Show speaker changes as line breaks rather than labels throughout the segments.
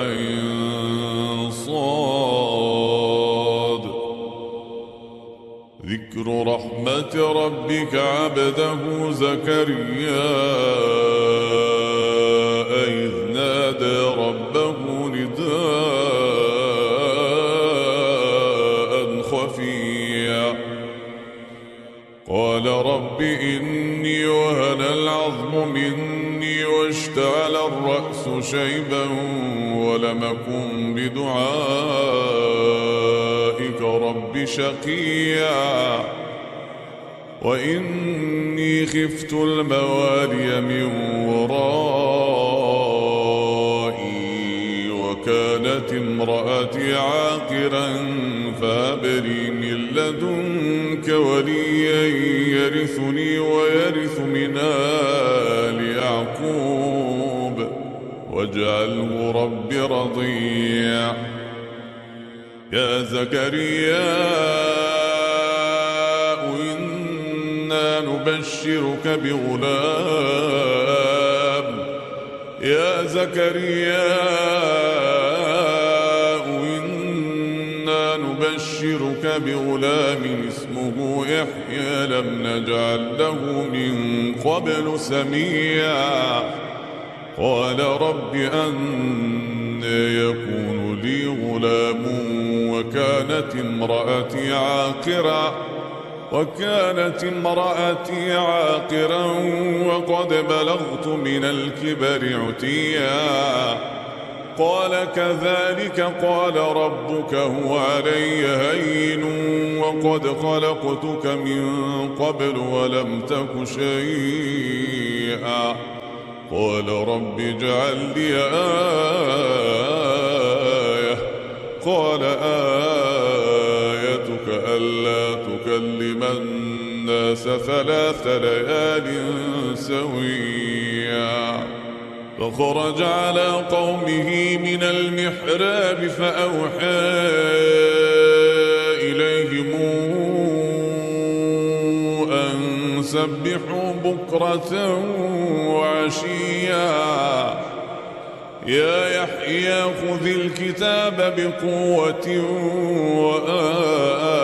عين صاد. ذكر رحمة ربك عبده زكريا إذ نادى ربه نداء خفيا قال رب إني وهن العظم مني واشتعل الرأس شيبا ولم أكن بدعائك رب شقيا وإني خفت الموالي من ورائي وكانت امرأتي عاقرا فهب لي من لدنك وليا يرثني ويرث من آل يعقوب واجعله رب رضيا. يا زكريا إنا نبشرك بغلام يا زكريا إنا نبشرك بغلام اسمه يحيى لم نجعل له من قبل سميا قال رب أنى يكون لي غلام وكانت امرأتي عاقرا وقد بلغت من الكبر عتيا قال كذلك قال ربك هو علي هين وقد خلقتك من قبل ولم تك شيئا قال رب اجعل لي آية قال آيتك ألا تكلم الناس 3 ليال سويا فخرج على قومه من المحراب فأوحى إليهم أن سبحوا بكرة وعشيا يا يحيى خذ الكتاب بقوة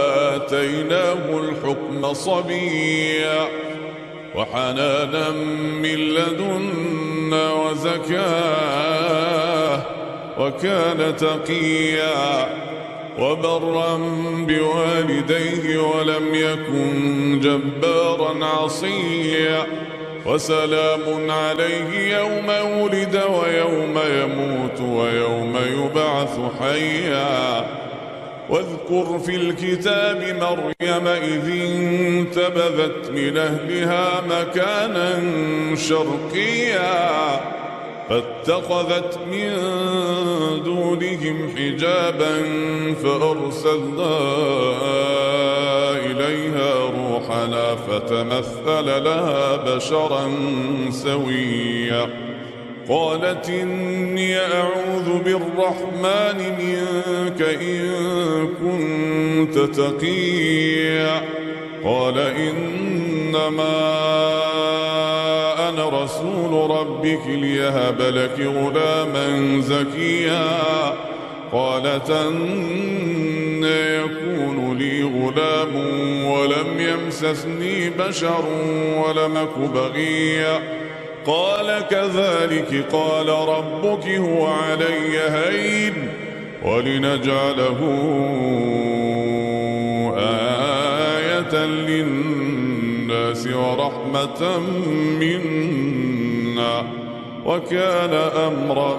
وآتيناه الحكم صبيا وحنانا من لدنا وزكاة وكان تقيا وبرا بوالديه ولم يكن جبارا عصيا وسلام عليه يوم ولد ويوم يموت ويوم يبعث حيا واذكر في الكتاب مريم إذ انتبذت من أهلها مكانا شرقيا فاتخذت من دونهم حجابا فأرسلنا إليها روحنا فتمثل لها بشرا سويا قالت إني أعوذ بالرحمن منك إن كنت تقيا قال إنما أنا رسول ربك ليهب لك غلاما زكيا قالت أنى يكون لي غلام ولم يمسسني بشر ولم أك بغيا قال كذلك قال ربك هو علي هين ولنجعله آية للناس ورحمة منا وكان أمرا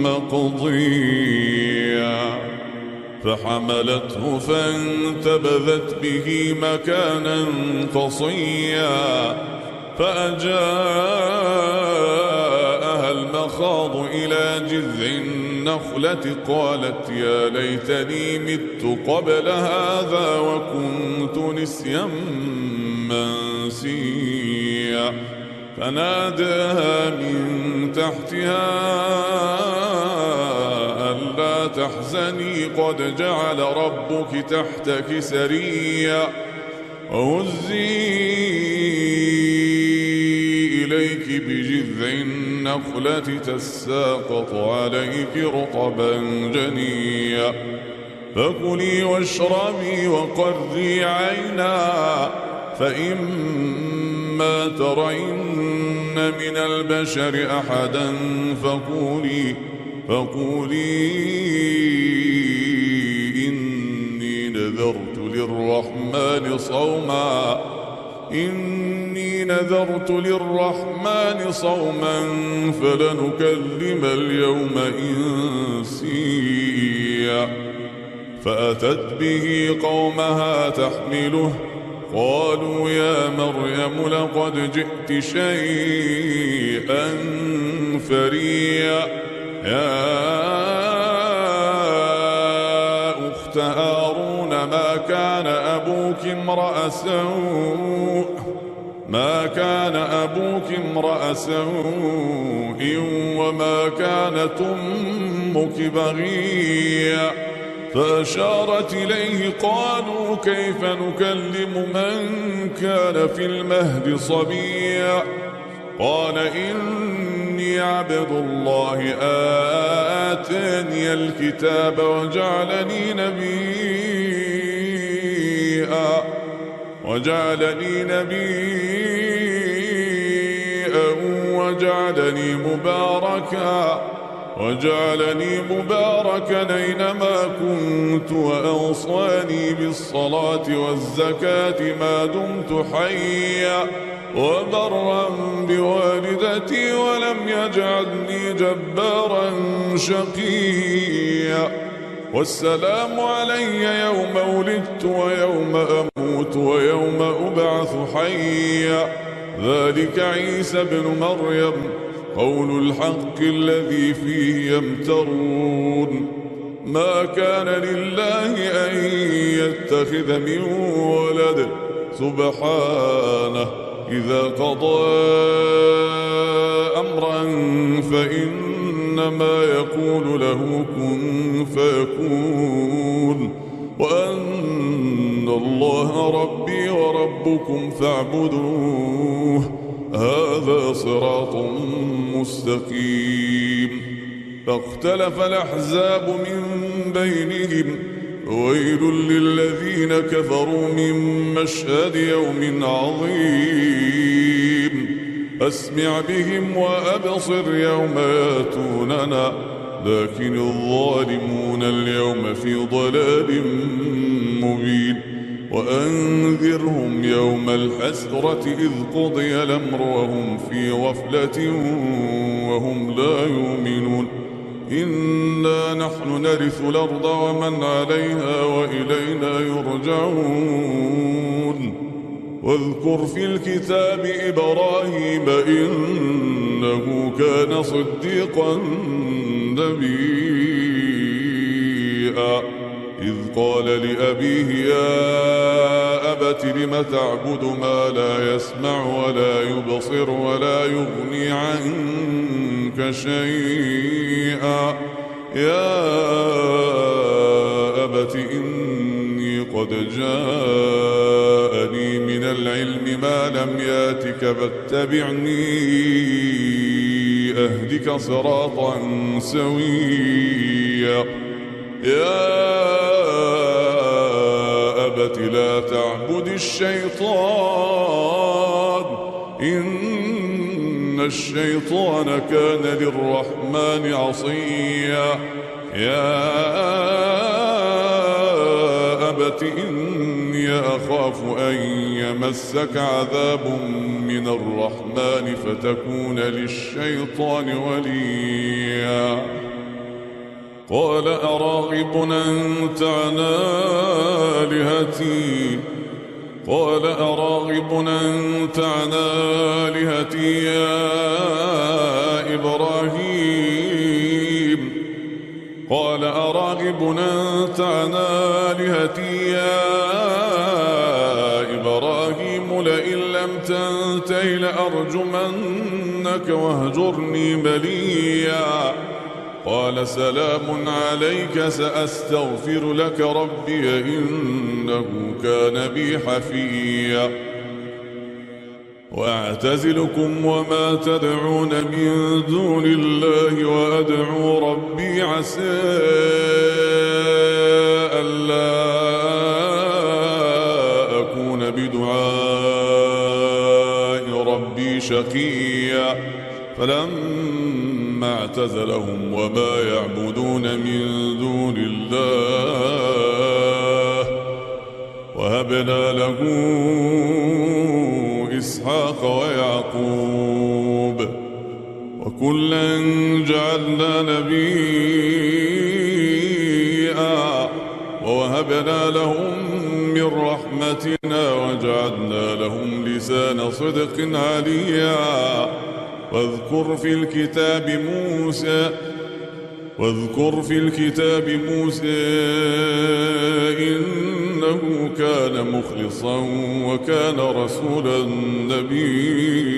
مقضيا فحملته فانتبذت به مكانا قصيا فأجاءها المخاض إلى جذع النخلة قالت يا ليتني مت قبل هذا وكنت نسيا منسيا فناداها من تحتها ألا تحزني قد جعل ربك تحتك سريا وهزي إليك بجذع النخلة تساقط عليك رطبا جنيا فكلي واشربي وقري عينا فإما ترين من البشر أحدا فقولي إني نذرت للرحمن صوما فلنكلم اليوم إنسيا فأتت به قومها تحمله قالوا يا مريم لقد جئت شيئا فريا يا أخت هارون ما كان أبوك امرأ سوء وما كانت أمك بغيا فأشارت إليه قالوا كيف نكلم من كان في المهد صبيا قال إني عبد الله آتاني الكتاب وجعلني نبيا وجعلني مباركا أينما كنت وأوصاني بالصلاة والزكاة ما دمت حيا وبرا بوالدتي ولم يجعلني جبارا شقيا والسلام علي يوم ولدت ويوم أموت ويوم أبعث حيا ذلك عيسى بن مريم قول الحق الذي فيه يمترون ما كان لله أن يتخذ من ولد سبحانه إذا قضى أمرا فإنما يقول له كن فيكون وأن الله ربي وربكم فاعبدوه هذا صراط مستقيم فاختلف الأحزاب من بينهم ويل للذين كفروا من مشهد يوم عظيم أسمع بهم وأبصر يوم ياتوننا لكن الظالمون اليوم في ضلال مبين وأنذرهم يوم الحسرة إذ قضي الأمر وهم في غفلة وهم لا يؤمنون إنا نحن نرث الأرض ومن عليها وإلينا يرجعون واذكر في الكتاب إبراهيم إنه كان صديقا نبيا إذ قال لأبيه يا أبت لم تعبد ما لا يسمع ولا يبصر ولا يغني عنك شيئا يا أبت إني قد جاءني من العلم ما لم ياتك فاتبعني أهدك صراطا سويا يا أبت لا تعبد الشيطان إن الشيطان كان للرحمن عصيا يا أبت إني أخاف أن يمسك عذاب من الرحمن فتكون للشيطان وليا قال أراغب أنت عن آلهتي يا إبراهيم قال أراغب أنت عن آلهتي يا إبراهيم لئن لم تنته لأرجمنك واهجرني مليا قال سلام عليك سأستغفر لك ربي إنه كان بي حفيا وأعتزلكم وما تدعون من دون الله وأدعو ربي عسى ألا أكون بدعاء ربي شقيا فلما اعتزلهم وما يعبدون من دون الله وهبنا له إسحاق ويعقوب وكلا جعلنا نبيا ووهبنا لهم من رحمتنا وجعلنا لهم لسان صدق عليا واذكر في الكتاب موسى إنه كان مخلصا وكان رسولا نبيا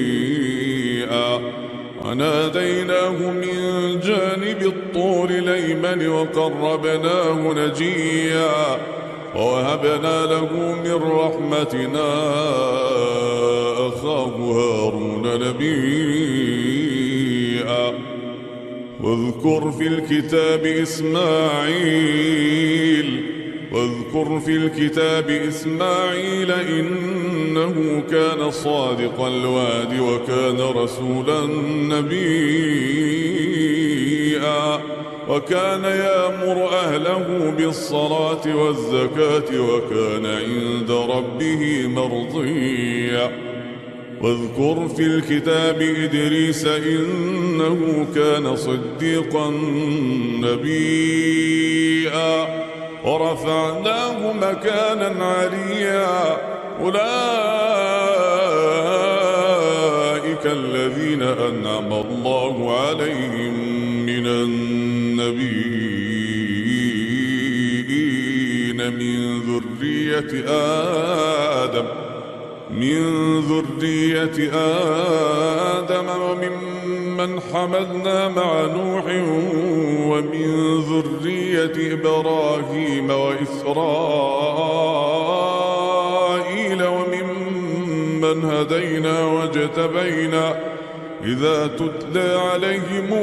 وناديناه من جانب الطور الأيمن وقربناه نجيا ووهبنا له من رحمتنا أخاه هارون نبيا واذكر في الكتاب إسماعيل إنه كان صادق الوعد وكان رسولا نبيا وكان يأمر أهله بالصلاة والزكاة وكان عند ربه مرضيا واذكر في الكتاب إدريس إنه كان صديقا نبيا ورفعناه مكانا عليا أولئك الذين أنعم الله عليهم من النبيين من ذرية آدم وممن حملنا مع نوح ومن ذرية إبراهيم وإسرائيل وممن هدينا واجتبينا إذا تتلى عليهم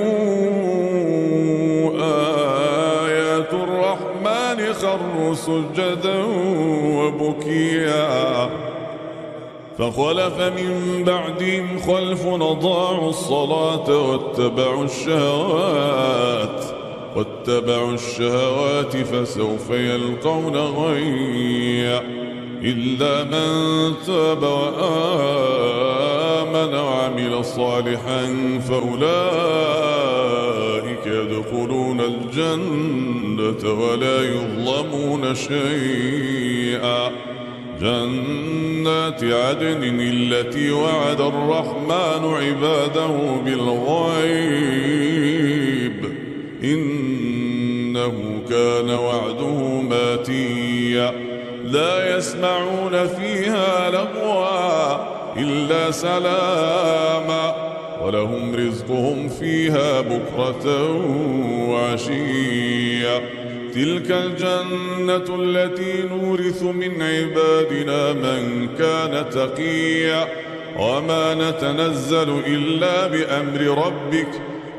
آيات الرحمن خروا سجدا وبكيا فخلف من بعدهم خلف أضاعوا الصلاة واتبعوا الشهوات فسوف يلقون غيا إلا من تاب وآمن وعمل صالحا فأولئك يدخلون الجنة ولا يظلمون شيئا جنات عدن التي وعد الرحمن عباده بالغيب إنه كان وعده ماتيا لا يسمعون فيها لغوا إلا سلاما ولهم رزقهم فيها بكرة وعشيا تلك الجنة التي نورث من عبادنا من كان تقيا وما نتنزل إلا بأمر ربك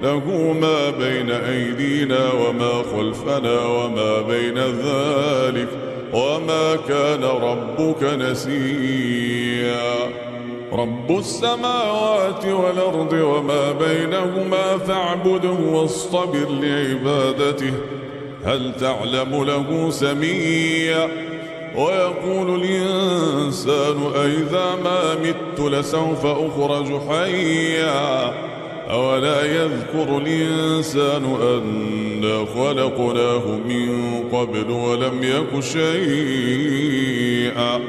له ما بين أيدينا وما خلفنا وما بين ذلك وما كان ربك نسيا رب السماوات والأرض وما بينهما فاعبده واصطبر لعبادته هل تعلم له سميا ويقول الإنسان أئذا ما مت لسوف أخرج حيا أولا يذكر الإنسان أنا خلقناه من قبل ولم يك شيئا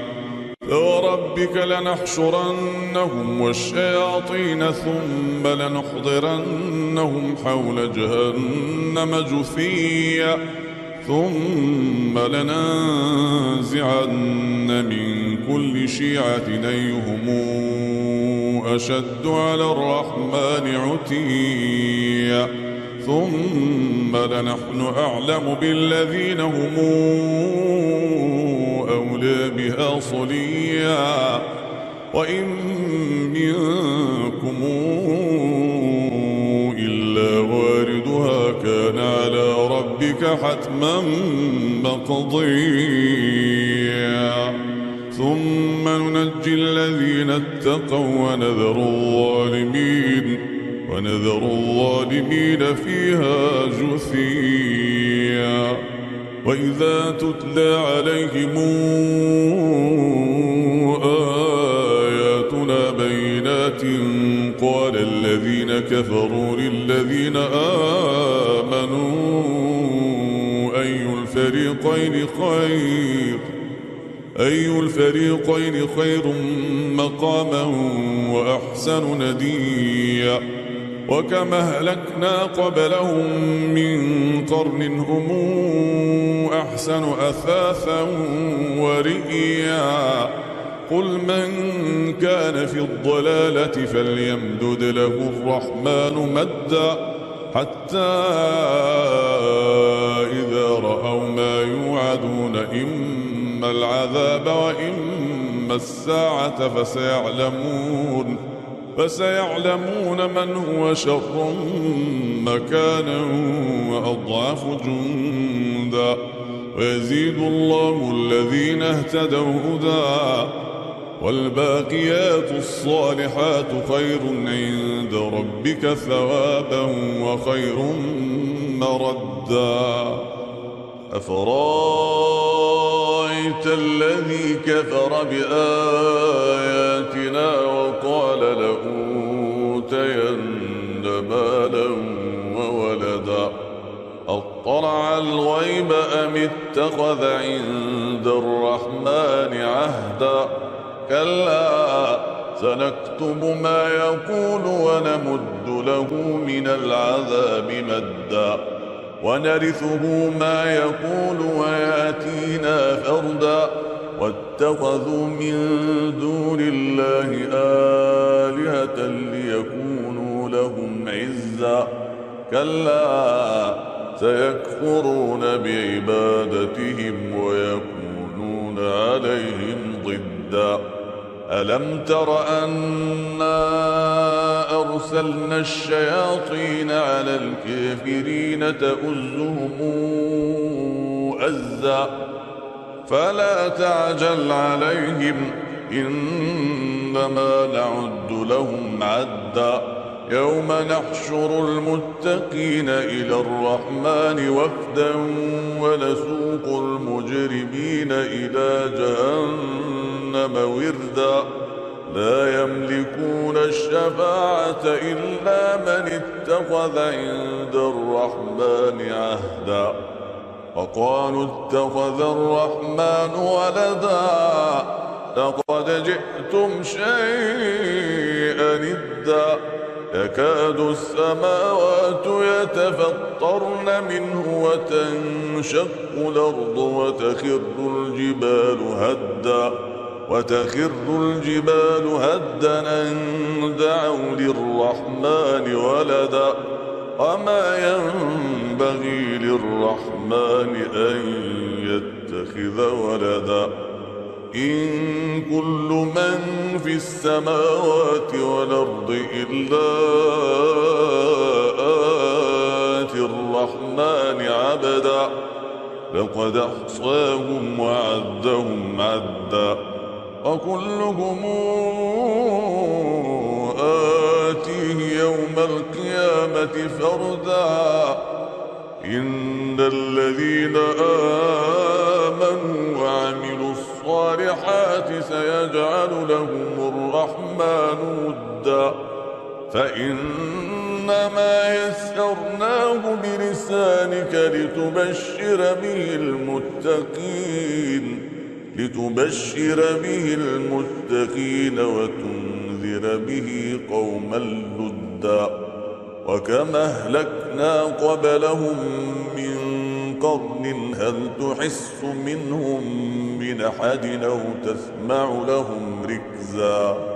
فوربك لنحشرنهم والشياطين ثم لنحضرنهم حول جهنم جثيا ثم لننزعن من كل شيعة أيهم أشد على الرحمن عتيا ثم لنحن أعلم بالذين هم أولى بها صليا وإن منكم إلا واردها كان على ربك حتما مقضيا ثم ننجي الذين اتقوا ونذر الظالمين فيها جثيا وإذا تتلى عليهم آياتنا بينات قال الذين كفروا للذين آمنوا أي الفريقين خير مقاما وأحسن نديا وكما أهلكنا قبلهم من قرن هم أحسن أثاثا ورئيا قل من كان في الضلالة فليمدد له الرحمن مدا حتى إذا رأوا ما يوعدون إما العذاب وإما الساعة فسيعلمون من هو شر مكانا وأضعف جندا ويزيد الله الذين اهتدوا هدى والباقيات الصالحات خير عند ربك ثوابا وخير مردا أفرأيت الذي كفر بآياتنا وقال لأوتين مالا وولدا أطلع الغيب أم اتخذ عند الرحمن عهدا كلا سنكتب ما يقول ونمد له من العذاب مدا ونرثه ما يقول وياتينا فردا واتخذوا من دون الله آلهة ليكونوا لهم عزا كلا سيكفرون بعبادتهم ويكونون عليهم ضدا ألم تر أنا أرسلنا الشياطين على الكافرين تؤزهم أزا فلا تعجل عليهم إنما نعد لهم عدا يوم نحشر المتقين إلى الرحمن وفدا ونسوق المجرمين إلى جهنم وردا لا يملكون الشفاعة إلا من اتخذ عند الرحمن عهدا وقالوا اتخذ الرحمن ولدا لقد جئتم شيئا إدا يكاد السماوات يتفطرن منه وتنشق الأرض وتخر الجبال هدا أن دعوا للرحمن ولدا وما ينبغي للرحمن أن يتخذ ولدا إن كل من في السماوات والأرض إلا آتي الرحمن عبدا لقد أحصاهم وعدهم عدا وكلهم آتيه يوم القيامة فردا إن الذين آمنوا وعملوا الصالحات سيجعل لهم الرحمن ودا فإنما يسرناه بلسانك لتبشر به المتقين وتنذر به قوما لدا وكما أهلكنا قبلهم من قرن هل تحس منهم من أحد أو تسمع لهم ركزا